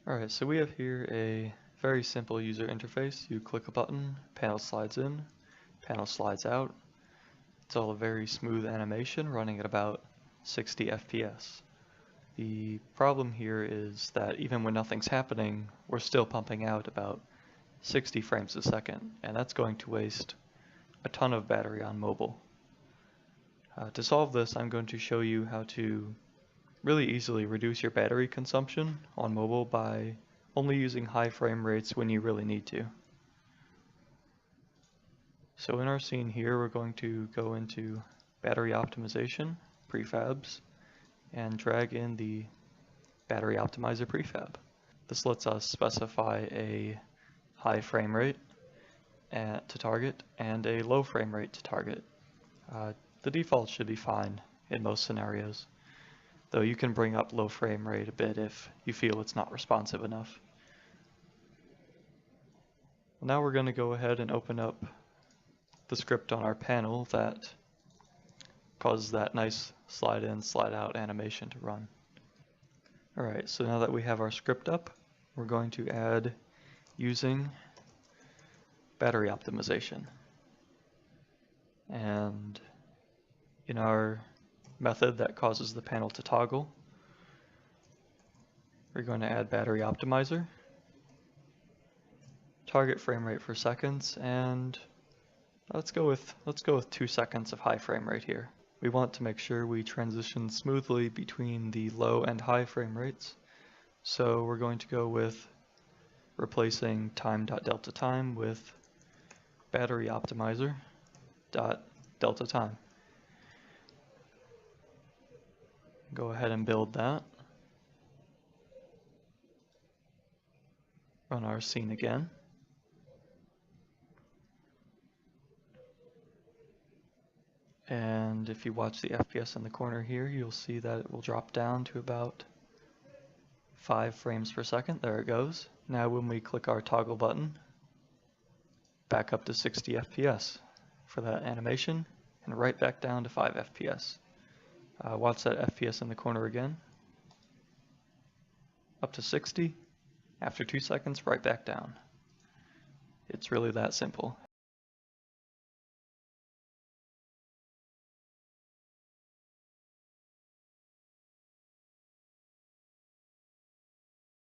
Alright, so we have here a very simple user interface. You click a button, panel slides in, panel slides out. It's all a very smooth animation running at about 60 FPS. The problem here is that even when nothing's happening, we're still pumping out about 60 frames a second, and that's going to waste a ton of battery on mobile. To solve this, I'm going to show you how to really easily reduce your battery consumption on mobile by only using high frame rates when you really need to. So in our scene here, we're going to go into battery optimization, prefabs, and drag in the battery optimizer prefab. This lets us specify a high frame rate to target and a low frame rate to target. The default should be fine in most scenarios, though you can bring up low frame rate a bit if you feel it's not responsive enough. Now we're going to go ahead and open up the script on our panel that causes that nice slide in, slide out animation to run. Alright, so now that we have our script up, we're going to add using battery optimization. And in our method that causes the panel to toggle, we're going to add battery optimizer, target frame rate for seconds, and let's go with 2 seconds of high frame rate here. We want to make sure we transition smoothly between the low and high frame rates, so we're going to go with replacing time.delta time with battery optimizer dot delta time. Go ahead and build that. Run our scene again. And if you watch the FPS in the corner here, you'll see that it will drop down to about 5 frames per second. There it goes. Now when we click our toggle button, back up to 60 FPS for that animation, and right back down to 5 FPS. Watch that FPS in the corner again. Up to 60. After 2 seconds, right back down. It's really that simple.